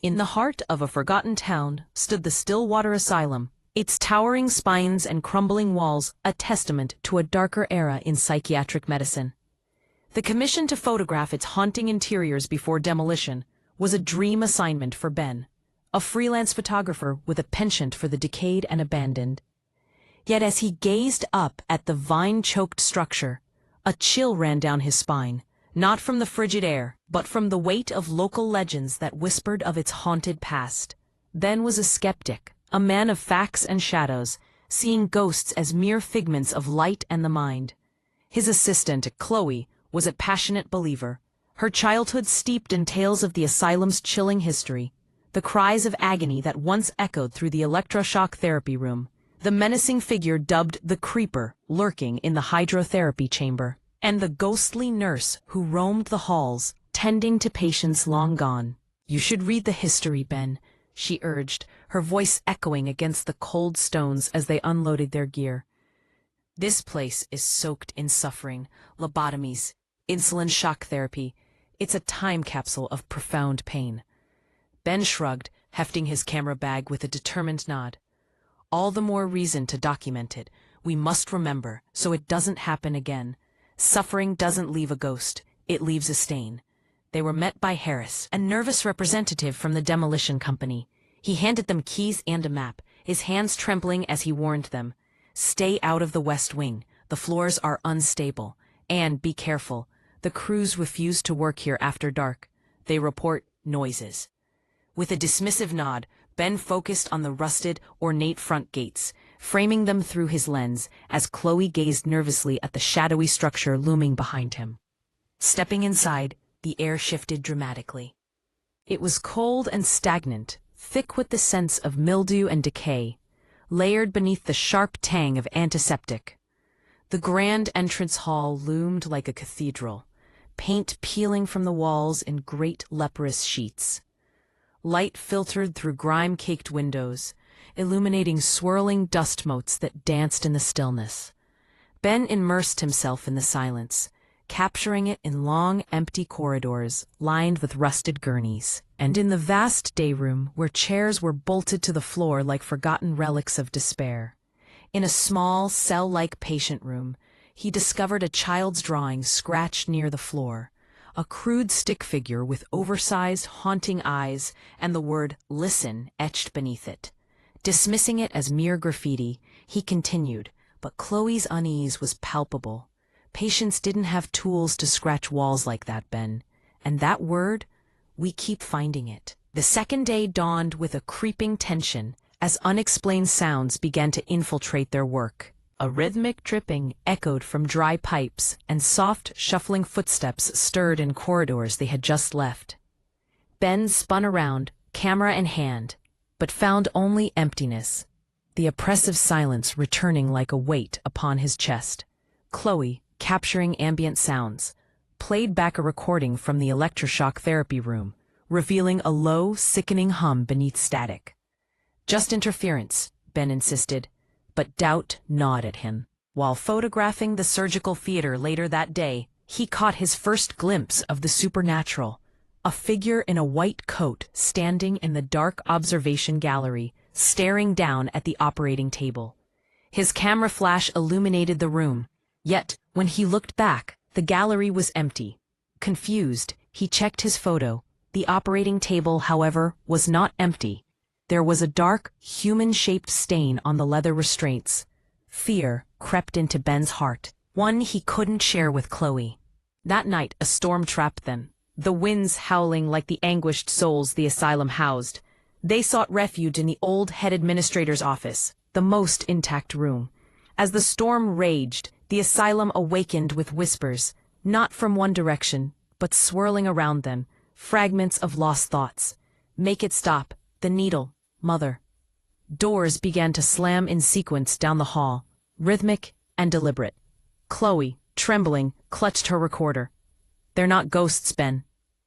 In the heart of a forgotten town stood the Stillwater Asylum, its towering spines and crumbling walls a testament to a darker era in psychiatric medicine. The commission to photograph its haunting interiors before demolition was a dream assignment for Ben, a freelance photographer with a penchant for the decayed and abandoned. Yet as he gazed up at the vine-choked structure, a chill ran down his spine, not from the frigid air, but from the weight of local legends that whispered of its haunted past. Ben was a skeptic, a man of facts and shadows, seeing ghosts as mere figments of light and the mind. His assistant, Chloe, was a passionate believer, her childhood steeped in tales of the asylum's chilling history, the cries of agony that once echoed through the electroshock therapy room, the menacing figure dubbed the Creeper lurking in the hydrotherapy chamber, and the ghostly nurse who roamed the halls, tending to patients long gone. "You should read the history, Ben," she urged, her voice echoing against the cold stones as they unloaded their gear. "This place is soaked in suffering, lobotomies, insulin shock therapy. It's a time capsule of profound pain." Ben shrugged, hefting his camera bag with a determined nod. "All the more reason to document it. We must remember, so it doesn't happen again. Suffering doesn't leave a ghost, it leaves a stain." They were met by Harris, a nervous representative from the demolition company. He handed them keys and a map, his hands trembling as he warned them. "Stay out of the West Wing. The floors are unstable. And be careful. The crews refuse to work here after dark. They report noises." With a dismissive nod, Ben focused on the rusted, ornate front gates, framing them through his lens as Chloe gazed nervously at the shadowy structure looming behind him. Stepping inside, the air shifted dramatically. It was cold and stagnant, thick with the sense of mildew and decay, layered beneath the sharp tang of antiseptic. The grand entrance hall loomed like a cathedral, paint peeling from the walls in great leprous sheets. Light filtered through grime-caked windows, illuminating swirling dust motes that danced in the stillness. Ben immersed himself in the silence, capturing it in long, empty corridors lined with rusted gurneys, and in the vast day room where chairs were bolted to the floor like forgotten relics of despair. In a small, cell-like patient room, he discovered a child's drawing scratched near the floor, a crude stick figure with oversized, haunting eyes and the word "listen" etched beneath it. Dismissing it as mere graffiti, he continued, but Chloe's unease was palpable. Patients didn't have tools to scratch walls like that, Ben. And that word, we keep finding it. The second day dawned with a creeping tension as unexplained sounds began to infiltrate their work. A rhythmic dripping echoed from dry pipes, and soft, shuffling footsteps stirred in corridors they had just left. Ben spun around, camera in hand, but found only emptiness, the oppressive silence returning like a weight upon his chest. Chloe, capturing ambient sounds, played back a recording from the electroshock therapy room, revealing a low, sickening hum beneath static. "Just interference," Ben insisted, but doubt gnawed at him. While photographing the surgical theater later that day, he caught his first glimpse of the supernatural, a figure in a white coat standing in the dark observation gallery, staring down at the operating table. His camera flash illuminated the room, yet when he looked back, the gallery was empty. Confused, he checked his photo. The operating table, however, was not empty. There was a dark, human-shaped stain on the leather restraints. Fear crept into Ben's heart, one he couldn't share with Chloe. That night, a storm trapped them, the winds howling like the anguished souls the asylum housed. They sought refuge in the old head administrator's office, the most intact room. As the storm raged, the asylum awakened with whispers, not from one direction, but swirling around them, fragments of lost thoughts. "Make it stop. The needle. Mother." Doors began to slam in sequence down the hall, rhythmic and deliberate. Chloe, trembling, clutched her recorder. "They're not ghosts, Ben.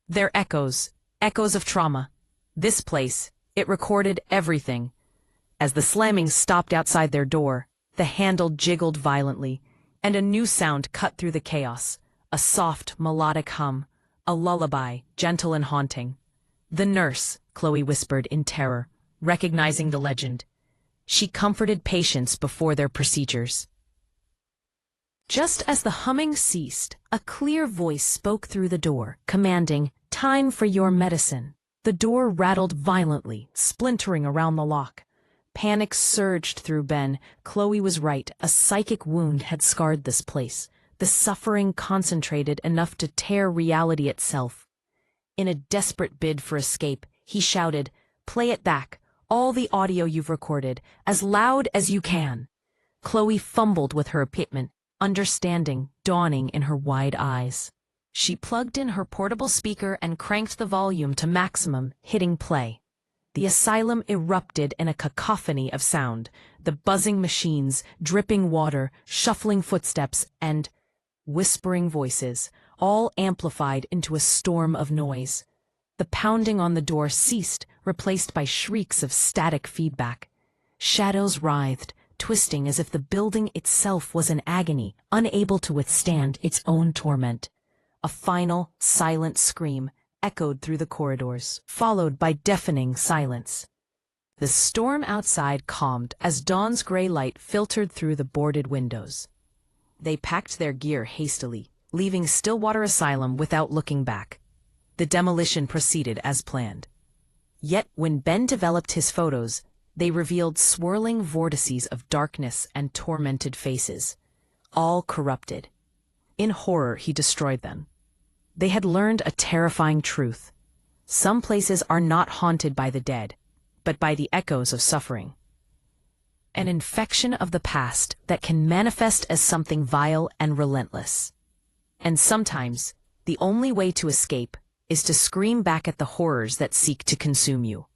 They're echoes, echoes of trauma. This place, it recorded everything." As the slamming stopped outside their door, the handle jiggled violently, and a new sound cut through the chaos, a soft, melodic hum, a lullaby, gentle and haunting. The nurse, Chloe whispered in terror, recognizing the legend. She comforted patients before their procedures. Just as the humming ceased, a clear voice spoke through the door, commanding, "Time for your medicine." The door rattled violently, splintering around the lock. Panic surged through Ben. Chloe was right. A psychic wound had scarred this place. The suffering concentrated enough to tear reality itself. In a desperate bid for escape, he shouted, "Play it back, all the audio you've recorded, as loud as you can." Chloe fumbled with her equipment, understanding dawning in her wide eyes. She plugged in her portable speaker and cranked the volume to maximum, hitting play. The asylum erupted in a cacophony of sound, the buzzing machines, dripping water, shuffling footsteps, and whispering voices, all amplified into a storm of noise. The pounding on the door ceased, replaced by shrieks of static feedback. Shadows writhed, twisting as if the building itself was in agony, unable to withstand its own torment. A final, silent scream echoed through the corridors, followed by deafening silence. The storm outside calmed as dawn's gray light filtered through the boarded windows. They packed their gear hastily, leaving Stillwater Asylum without looking back. The demolition proceeded as planned. Yet when Ben developed his photos, they revealed swirling vortices of darkness and tormented faces, all corrupted. In horror, he destroyed them. They had learned a terrifying truth. Some places are not haunted by the dead, but by the echoes of suffering. An infection of the past that can manifest as something vile and relentless. And sometimes, the only way to escape is to scream back at the horrors that seek to consume you.